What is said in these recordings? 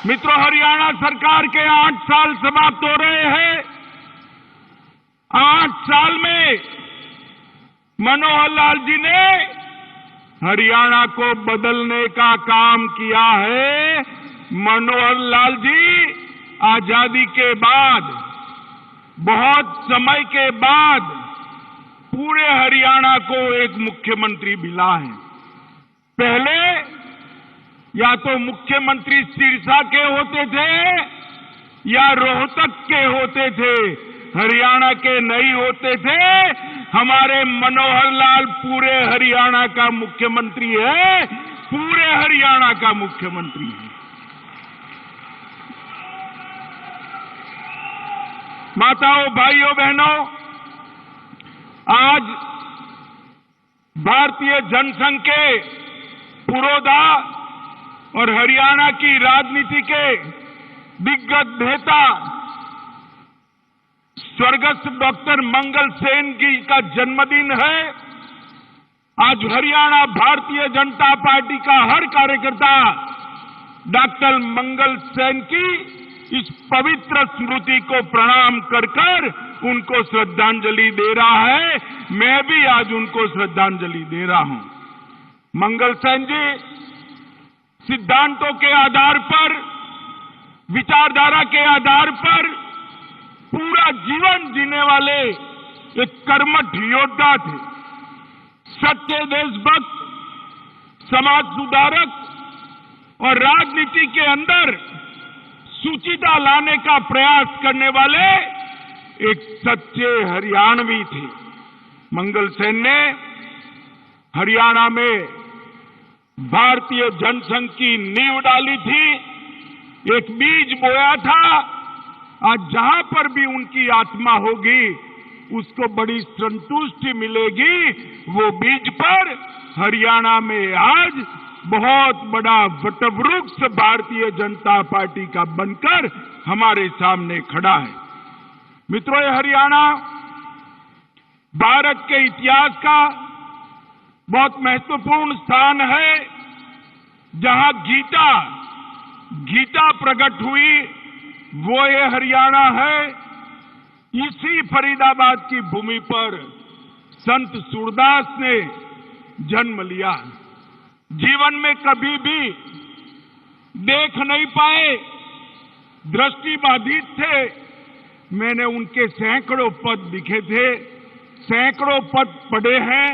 मित्रों, हरियाणा सरकार के 8 साल समाप्त हो रहे हैं। 8 साल में मनोहर लाल जी ने हरियाणा को बदलने का काम किया है। मनोहर लाल जी आजादी के बाद, बहुत समय के बाद पूरे हरियाणा को एक मुख्यमंत्री मिला है। पहले या तो मुख्यमंत्री सिरसा के होते थे या रोहतक के होते थे, हरियाणा के नहीं होते थे। हमारे मनोहर लाल पूरे हरियाणा का मुख्यमंत्री है, पूरे हरियाणा का मुख्यमंत्री है। माताओं, भाइयों, बहनों, आज भारतीय जनसंघ के पुरोधा और हरियाणा की राजनीति के दिग्गज नेता स्वर्गस्थ डॉक्टर मंगल सेन जी का जन्मदिन है। आज हरियाणा भारतीय जनता पार्टी का हर कार्यकर्ता डॉक्टर मंगल सेन की इस पवित्र स्मृति को प्रणाम कर कर उनको श्रद्धांजलि दे रहा है। मैं भी आज उनको श्रद्धांजलि दे रहा हूं। मंगल सेन जी सिद्धांतों के आधार पर, विचारधारा के आधार पर पूरा जीवन जीने वाले एक कर्मठ योद्धा थे। सच्चे देशभक्त, समाज सुधारक और राजनीति के अंदर सुचिता लाने का प्रयास करने वाले एक सच्चे हरियाणवी थे। मंगल सेन ने हरियाणा में भारतीय जनसंघ की नींव डाली थी, एक बीज बोया था। आज जहां पर भी उनकी आत्मा होगी उसको बड़ी संतुष्टि मिलेगी। वो बीज पर हरियाणा में आज बहुत बड़ा वटवृक्ष भारतीय जनता पार्टी का बनकर हमारे सामने खड़ा है। मित्रों, ये हरियाणा भारत के इतिहास का बहुत महत्वपूर्ण स्थान है, जहां गीता प्रकट हुई, वो ये हरियाणा है। इसी फरीदाबाद की भूमि पर संत सूरदास ने जन्म लिया। जीवन में कभी भी देख नहीं पाए, दृष्टि बाधित थे। मैंने उनके सैकड़ों पद लिखे थे, सैकड़ों पद पढ़े हैं,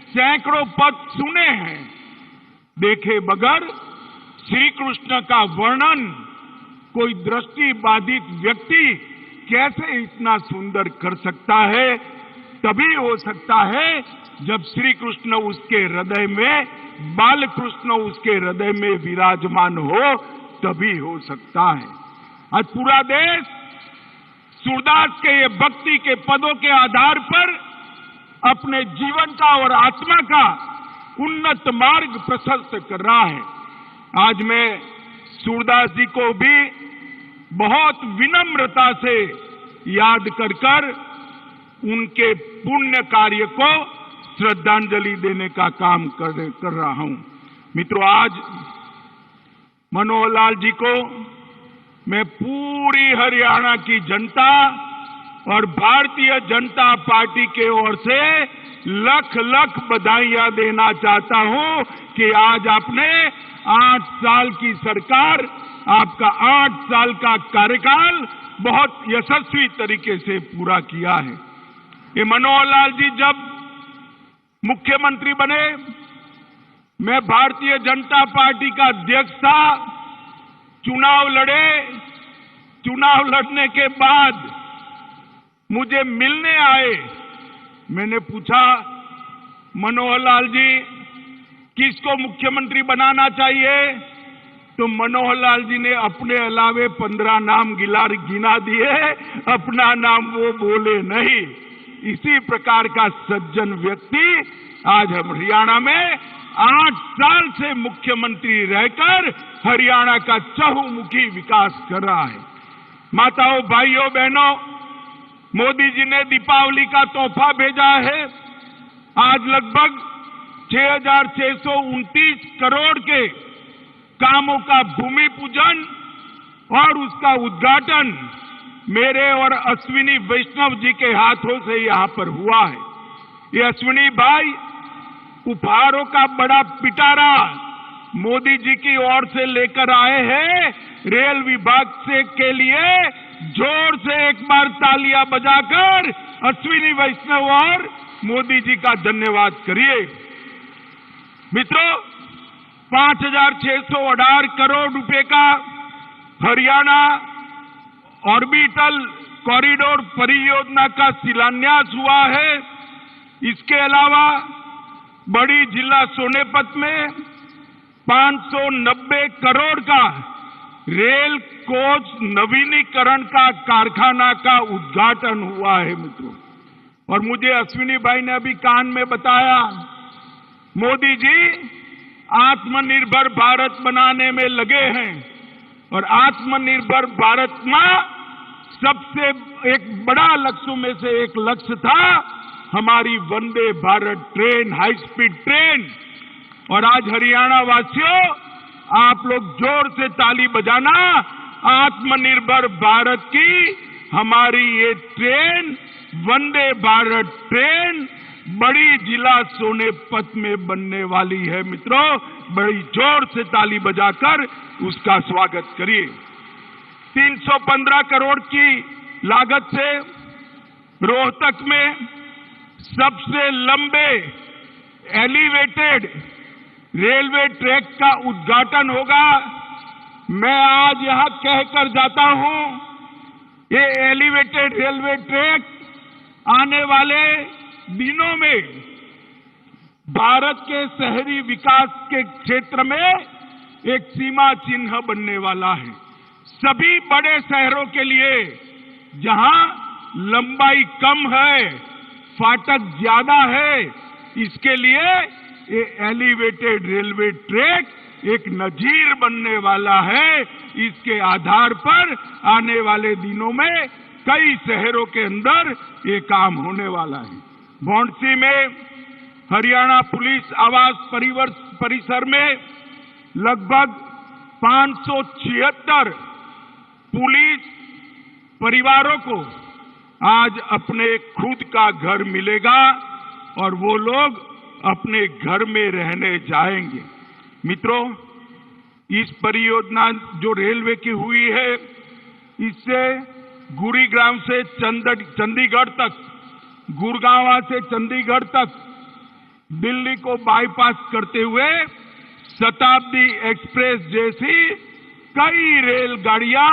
सैकड़ों पद सुने हैं। देखे बगैर श्री कृष्ण का वर्णन कोई दृष्टि बाधित व्यक्ति कैसे इतना सुंदर कर सकता है? तभी हो सकता है जब श्री कृष्ण उसके हृदय में, बाल कृष्ण उसके हृदय में विराजमान हो, तभी हो सकता है। आज पूरा देश सूरदास के ये भक्ति के पदों के आधार पर अपने जीवन का और आत्मा का उन्नत मार्ग प्रशस्त कर रहा है। आज मैं सूरदास जी को भी बहुत विनम्रता से याद कर कर उनके पुण्य कार्य को श्रद्धांजलि देने का काम कर रहा हूं। मित्रों, आज मनोहर लाल जी को मैं पूरी हरियाणा की जनता और भारतीय जनता पार्टी के ओर से लख लख बधाइयां देना चाहता हूं कि आज आपने 8 साल की सरकार, आपका 8 साल का कार्यकाल बहुत यशस्वी तरीके से पूरा किया है। ये मनोहर लाल जी जब मुख्यमंत्री बने, मैं भारतीय जनता पार्टी का अध्यक्ष था। चुनाव लड़े, चुनाव लड़ने के बाद मुझे मिलने आए। मैंने पूछा, मनोहर लाल जी किसको मुख्यमंत्री बनाना चाहिए? तो मनोहर लाल जी ने अपने अलावे 15 नाम गिना दिए, अपना नाम वो बोले नहीं। इसी प्रकार का सज्जन व्यक्ति आज हम हरियाणा में 8 साल से मुख्यमंत्री रहकर हरियाणा का चहुमुखी विकास कर रहा है। माताओं, भाइयों, बहनों, मोदी जी ने दीपावली का तोहफा भेजा है। आज लगभग 6,629 करोड़ के कामों का भूमि पूजन और उसका उद्घाटन मेरे और अश्विनी वैष्णव जी के हाथों से यहाँ पर हुआ है। ये अश्विनी भाई उपहारों का बड़ा पिटारा मोदी जी की ओर से लेकर आए हैं। रेल विभाग से के लिए जोर से एक बार तालियां बजाकर अश्विनी वैष्णव और मोदी जी का धन्यवाद करिए। मित्रों, 5,618 करोड़ रुपए का हरियाणा ऑर्बिटल कॉरिडोर परियोजना का शिलान्यास हुआ है। इसके अलावा बड़ी जिला सोनेपत में 590 करोड़ का रेल कोच नवीनीकरण का कारखाना का उद्घाटन हुआ है मित्रों। और मुझे अश्विनी भाई ने अभी कान में बताया, मोदी जी आत्मनिर्भर भारत बनाने में लगे हैं और आत्मनिर्भर भारत में सबसे एक बड़ा लक्ष्यों में से एक लक्ष्य था हमारी Vande Bharat train, high speed train. और आज हरियाणा वासियों, आप लोग जोर से ताली बजाना, आत्मनिर्भर भारत की हमारी ये ट्रेन, वंदे भारत ट्रेन बड़ी जिला सोनेपत में बनने वाली है मित्रों। बड़ी जोर से ताली बजाकर उसका स्वागत करिए। 315 करोड़ की लागत से रोहतक में सबसे लंबे एलिवेटेड रेलवे ट्रैक का उद्घाटन होगा। मैं आज यहां कहकर जाता हूं, ये एलिवेटेड रेलवे ट्रैक आने वाले दिनों में भारत के शहरी विकास के क्षेत्र में एक सीमा चिन्ह बनने वाला है। सभी बड़े शहरों के लिए जहां लंबाई कम है, फाटक ज्यादा है, इसके लिए ये एलिवेटेड रेलवे ट्रैक एक नजीर बनने वाला है। इसके आधार पर आने वाले दिनों में कई शहरों के अंदर ये काम होने वाला है। भौंडसी में हरियाणा पुलिस आवास परिसर में लगभग 576 पुलिस परिवारों को आज अपने खुद का घर मिलेगा और वो लोग अपने घर में रहने जाएंगे। मित्रों, इस परियोजना जो रेलवे की हुई है, इससे गुरुग्राम से चंडीगढ़ तक, गुड़गांव से चंडीगढ़ तक दिल्ली को बाईपास करते हुए शताब्दी एक्सप्रेस जैसी कई रेलगाड़ियां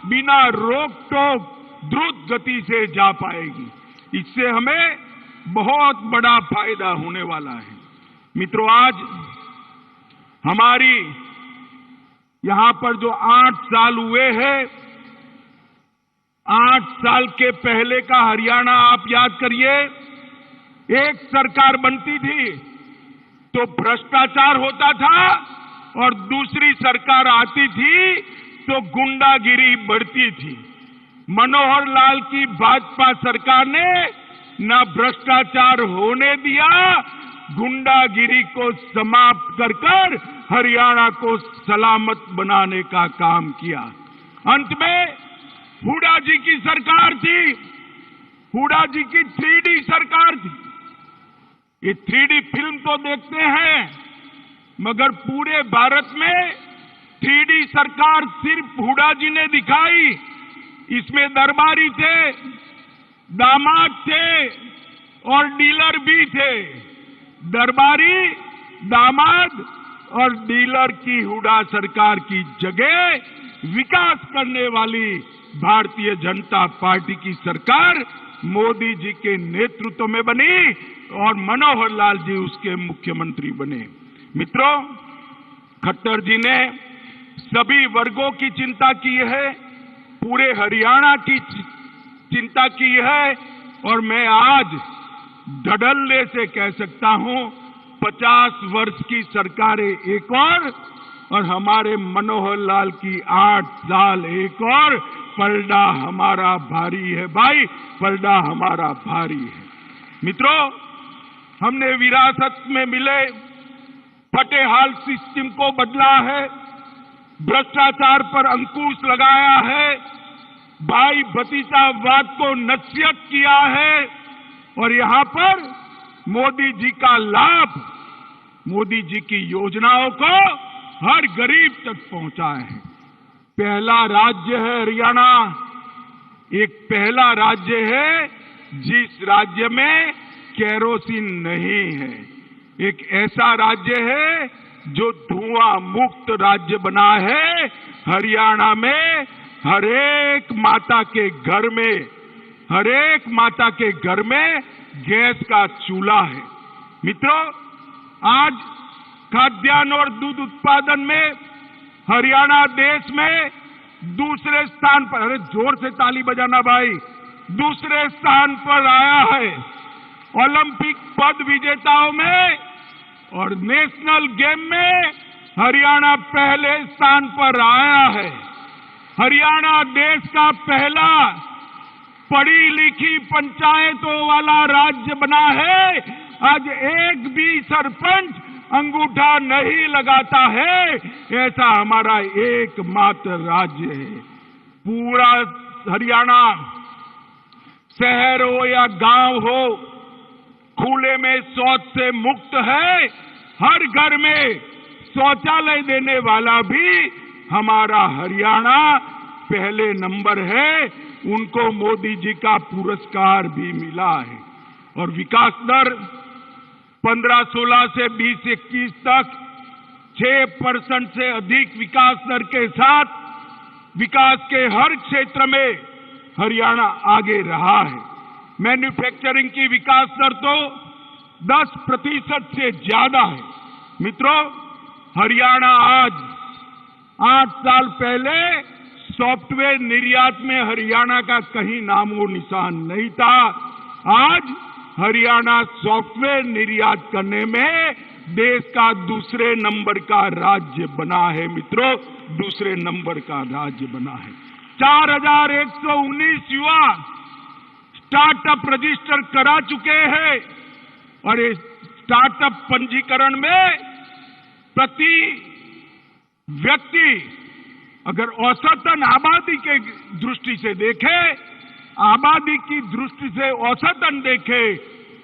बिना रोक टोक द्रुत गति से जा पाएगी। इससे हमें बहुत बड़ा फायदा होने वाला है। मित्रों, आज हमारी यहां पर जो 8 साल हुए हैं, 8 साल के पहले का हरियाणा आप याद करिए। एक सरकार बनती थी तो भ्रष्टाचार होता था और दूसरी सरकार आती थी तो गुंडागिरी बढ़ती थी। मनोहर लाल की भाजपा सरकार ने न भ्रष्टाचार होने दिया, गुंडागिरी को समाप्त कर हरियाणा को सलामत बनाने का काम किया। अंत में हुड्डा जी की सरकार थी, हुड्डा जी की 3D सरकार थी। ये 3D फिल्म तो देखते हैं, मगर पूरे भारत में 3D सरकार सिर्फ हुड्डा जी ने दिखाई। इसमें दरबारी थे, दामाद थे और डीलर भी थे। दरबारी, दामाद और डीलर की हुड्डा सरकार की जगह विकास करने वाली भारतीय जनता पार्टी की सरकार मोदी जी के नेतृत्व में बनी और मनोहर लाल जी उसके मुख्यमंत्री बने। मित्रों, खट्टर जी ने सभी वर्गों की चिंता की है, पूरे हरियाणा की चिंता की है और मैं आज धड़ल्ले से कह सकता हूं 50 वर्ष की सरकारें एक और हमारे मनोहर लाल की 8 साल एक और, पलड़ा हमारा भारी है भाई, पलड़ा हमारा भारी है। मित्रों, हमने विरासत में मिले फटेहाल सिस्टम को बदला है। भ्रष्टाचार पर अंकुश लगाया है, भाई भतीजावाद को नसीहत किया है और यहां पर मोदी जी का लाभ, मोदी जी की योजनाओं को हर गरीब तक पहुंचा है। पहला राज्य है हरियाणा, एक पहला राज्य है जिस राज्य में केरोसिन नहीं है, एक ऐसा राज्य है जो धुआं मुक्त राज्य बना है। हरियाणा में हर एक माता के घर में, हर एक माता के घर में गैस का चूल्हा है। मित्रों, आज खाद्यान्न और दूध उत्पादन में हरियाणा देश में दूसरे स्थान पर, अरे जोर से ताली बजाना भाई, दूसरे स्थान पर आया है। ओलंपिक पद विजेताओं में और नेशनल गेम में हरियाणा पहले स्थान पर आया है। हरियाणा देश का पहला पढ़ी लिखी पंचायतों वाला राज्य बना है। आज एक भी सरपंच अंगूठा नहीं लगाता है, ऐसा हमारा एकमात्र राज्य है। पूरा हरियाणा, शहर हो या गांव हो, खुले में शौच से मुक्त है। हर घर में शौचालय देने वाला भी हमारा हरियाणा पहले नंबर है। उनको मोदी जी का पुरस्कार भी मिला है। और विकास दर 15-16 से 20-21 तक 6% से अधिक विकास दर के साथ विकास के हर क्षेत्र में हरियाणा आगे रहा है। मैन्युफैक्चरिंग की विकास दर तो 10% से ज्यादा है। मित्रों, हरियाणा आज 8 साल पहले सॉफ्टवेयर निर्यात में हरियाणा का कहीं नामो निशान नहीं था। आज हरियाणा सॉफ्टवेयर निर्यात करने में देश का दूसरे नंबर का राज्य बना है। मित्रों, दूसरे नंबर का राज्य बना है। 4119 युवा स्टार्टअप रजिस्टर करा चुके हैं और इस स्टार्टअप पंजीकरण में प्रति व्यक्ति अगर औसतन आबादी के दृष्टि से देखें, आबादी की दृष्टि से औसतन देखें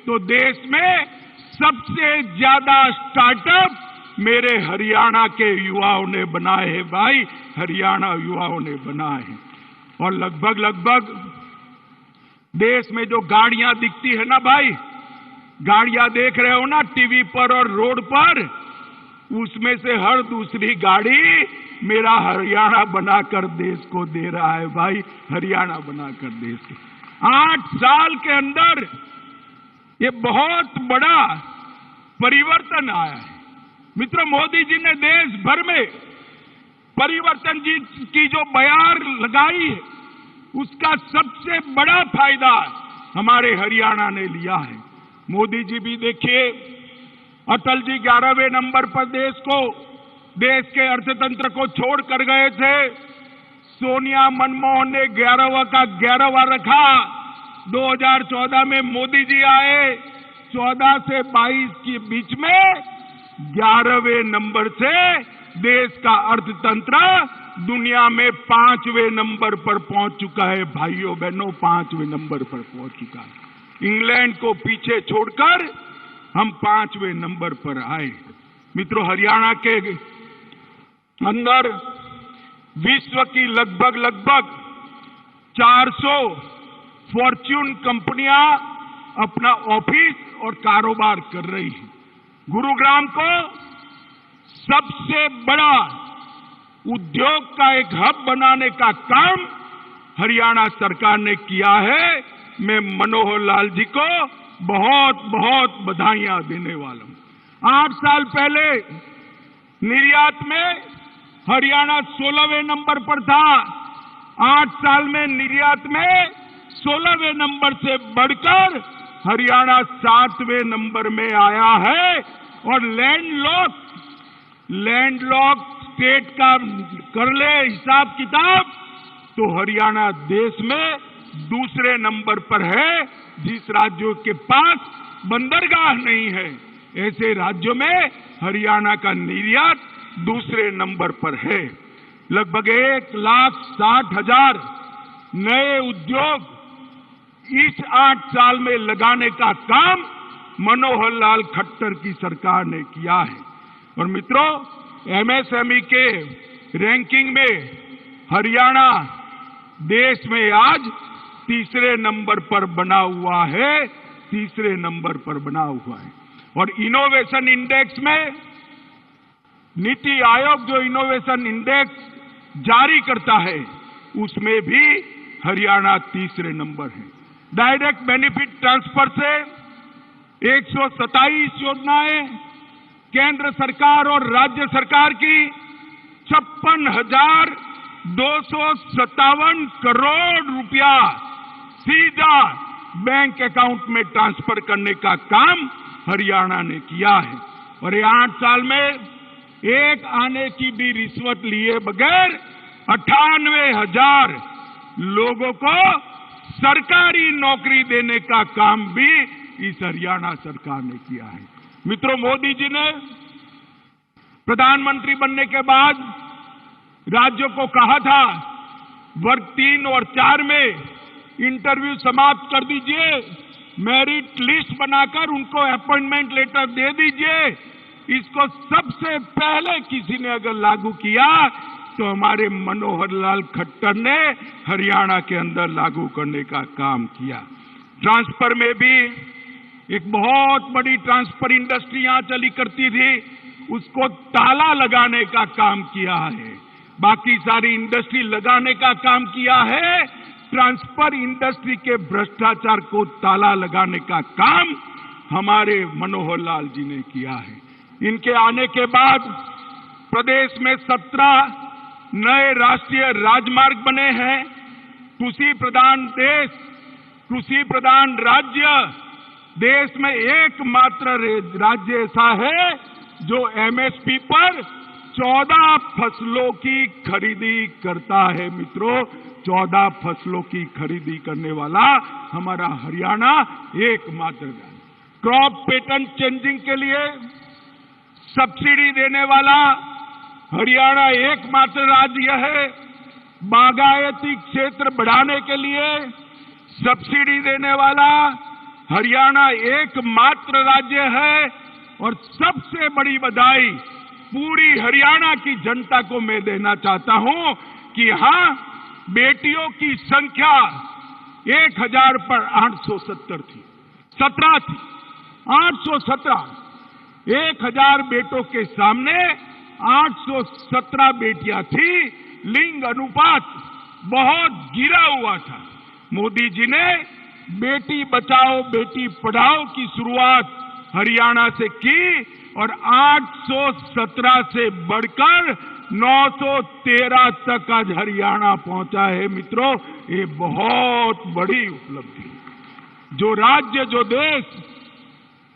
तो देश में सबसे ज्यादा स्टार्टअप मेरे हरियाणा के युवाओं ने बनाए हैं। भाई, हरियाणा युवाओं ने बनाए हैं। और लगभग देश में जो गाड़ियां दिखती है ना भाई, गाड़ियां देख रहे हो ना टीवी पर और रोड पर, उसमें से हर दूसरी गाड़ी मेरा हरियाणा बनाकर देश को दे रहा है। भाई, हरियाणा बनाकर देश को 8 साल के अंदर ये बहुत बड़ा परिवर्तन आया है। मित्रों, मोदी जी ने देश भर में परिवर्तन जी की जो बयार लगाई है, उसका सबसे बड़ा फायदा हमारे हरियाणा ने लिया है। मोदी जी भी देखिए, अटल जी 11वें नंबर पर देश के अर्थतंत्र को छोड़ कर गए थे। सोनिया मनमोहन ने 11वां का 11वां रखा। 2014 में मोदी जी आए, 14 से 22 के बीच में 11वें नंबर से देश का अर्थतंत्र दुनिया में 5वें नंबर पर पहुंच चुका है। भाइयों बहनों, 5वें नंबर पर पहुंच चुका है। इंग्लैंड को पीछे छोड़कर हम 5वें नंबर पर आए। मित्रों, हरियाणा के अंदर विश्व की लगभग 400 फॉर्च्यून कंपनियां अपना ऑफिस और कारोबार कर रही हैं। गुरुग्राम को सबसे बड़ा उद्योग का एक हब बनाने का काम हरियाणा सरकार ने किया है। मैं मनोहर लाल जी को बहुत बहुत बधाइयां देने वाला हूं। 8 साल पहले निर्यात में हरियाणा 16वें नंबर पर था। 8 साल में निर्यात में 16वें नंबर से बढ़कर हरियाणा 7वें नंबर में आया है। और लैंडलॉक स्टेट का कर ले हिसाब किताब तो हरियाणा देश में दूसरे नंबर पर है। जिस राज्यों के पास बंदरगाह नहीं है, ऐसे राज्यों में हरियाणा का निर्यात दूसरे नंबर पर है। लगभग 1,60,000 नए उद्योग इस 8 साल में लगाने का काम मनोहर लाल खट्टर की सरकार ने किया है। और मित्रों, एमएसएमई के रैंकिंग में हरियाणा देश में आज तीसरे नंबर पर बना हुआ है, तीसरे नंबर पर बना हुआ है। और इनोवेशन इंडेक्स में नीति आयोग जो इनोवेशन इंडेक्स जारी करता है उसमें भी हरियाणा तीसरे नंबर है। डायरेक्ट बेनिफिट ट्रांसफर से 127 योजनाएं केंद्र सरकार और राज्य सरकार की 56,257 करोड़ रुपया सीधा बैंक अकाउंट में ट्रांसफर करने का काम हरियाणा ने किया है। और ये 8 साल में एक आने की भी रिश्वत लिए बगैर 98,000 लोगों को सरकारी नौकरी देने का काम भी इस हरियाणा सरकार ने किया है। मित्रों, मोदी जी ने प्रधानमंत्री बनने के बाद राज्यों को कहा था वर्ग 3 और 4 में इंटरव्यू समाप्त कर दीजिए, मेरिट लिस्ट बनाकर उनको अपॉइंटमेंट लेटर दे दीजिए। इसको सबसे पहले किसी ने अगर लागू किया तो हमारे मनोहर लाल खट्टर ने हरियाणा के अंदर लागू करने का काम किया। ट्रांसफर में भी एक बहुत बड़ी ट्रांसफर इंडस्ट्री यहां चली करती थी, उसको ताला लगाने का काम किया है। बाकी सारी इंडस्ट्री लगाने का काम किया है, ट्रांसफर इंडस्ट्री के भ्रष्टाचार को ताला लगाने का काम हमारे मनोहर लाल जी ने किया है। इनके आने के बाद प्रदेश में 17 नए राष्ट्रीय राजमार्ग बने हैं। कृषि प्रधान देश, कृषि प्रधान राज्य, देश में एकमात्र राज्य ऐसा है जो एमएसपी पर 14 फसलों की खरीदी करता है। मित्रों, 14 फसलों की खरीदी करने वाला हमारा हरियाणा एकमात्र राज्य। क्रॉप पैटर्न चेंजिंग के लिए सब्सिडी देने वाला हरियाणा एकमात्र राज्य है। बागायती क्षेत्र बढ़ाने के लिए सब्सिडी देने वाला हरियाणा एकमात्र राज्य है। और सबसे बड़ी बधाई पूरी हरियाणा की जनता को मैं देना चाहता हूं कि हां, बेटियों की संख्या 1,000 पर 870 थी, 17 थी, 817। 1,000 बेटों के सामने 817 बेटियां थी। लिंग अनुपात बहुत गिरा हुआ था। मोदी जी ने बेटी बचाओ बेटी पढ़ाओ की शुरुआत हरियाणा से की और 817 से बढ़कर 913 तक आज हरियाणा पहुंचा है। मित्रों, ये बहुत बड़ी उपलब्धि। जो राज्य, जो देश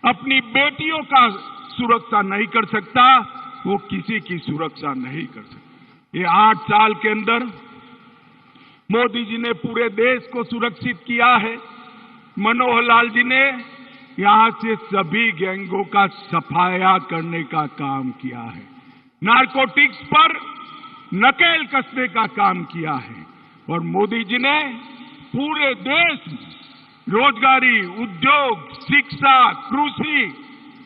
अपनी बेटियों का सुरक्षा नहीं कर सकता, वो किसी की सुरक्षा नहीं कर सकता। ये 8 साल के अंदर मोदी जी ने पूरे देश को सुरक्षित किया है। मनोहर लाल जी ने यहां से सभी गैंगों का सफाया करने का काम किया है। नारकोटिक्स पर नकेल कसने का काम किया है। और मोदी जी ने पूरे देश में रोजगारी, उद्योग, शिक्षा, कृषि,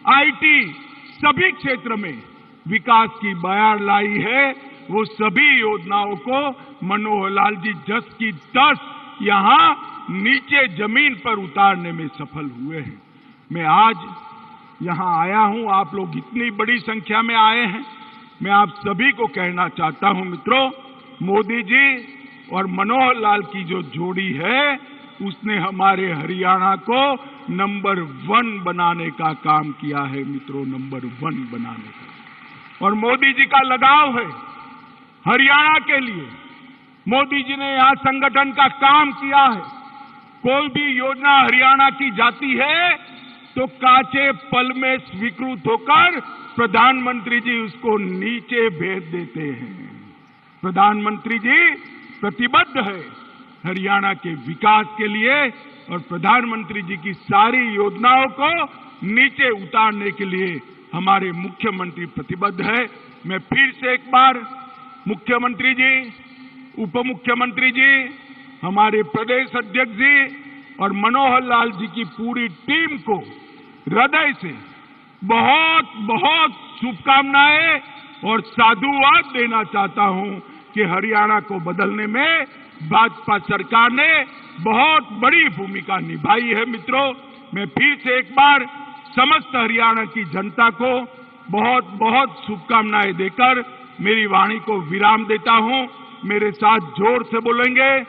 आईटी सभी क्षेत्र में विकास की बयार लाई है। वो सभी योजनाओं को मनोहर लाल जी 10 की 10 यहां नीचे जमीन पर उतारने में सफल हुए हैं। मैं आज यहां आया हूं, आप लोग इतनी बड़ी संख्या में आए हैं। मैं आप सभी को कहना चाहता हूं मित्रों, मोदी जी और मनोहर लाल की जो जोड़ी है उसने हमारे हरियाणा को नंबर 1 बनाने का काम किया है। मित्रों, नंबर 1 बनाने का। और मोदी जी का लगाव है हरियाणा के लिए। मोदी जी ने यहां संगठन का काम किया है। कोई भी योजना हरियाणा की जाती है तो काचे पल में स्वीकृत होकर प्रधानमंत्री जी उसको नीचे भेज देते हैं। प्रधानमंत्री जी प्रतिबद्ध है हरियाणा के विकास के लिए और प्रधानमंत्री जी की सारी योजनाओं को नीचे उतारने के लिए हमारे मुख्यमंत्री प्रतिबद्ध है। मैं फिर से एक बार मुख्यमंत्री जी, उप मुख्यमंत्री जी, हमारे प्रदेश अध्यक्ष जी और मनोहर लाल जी की पूरी टीम को हृदय से बहुत बहुत शुभकामनाएं और साधुवाद देना चाहता हूं कि हरियाणा को बदलने में भाजपा सरकार ने बहुत बड़ी भूमिका निभाई है। मित्रों, मैं फिर से एक बार समस्त हरियाणा की जनता को बहुत बहुत शुभकामनाएं देकर मेरी वाणी को विराम देता हूं। मेरे साथ जोर से बोलेंगे,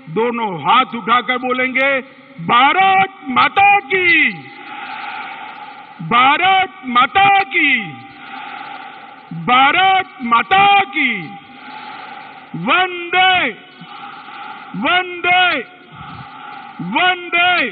दोनों हाथ उठाकर बोलेंगे, भारत माता की, भारत माता की, भारत माता की, वंदे वंदे वंदे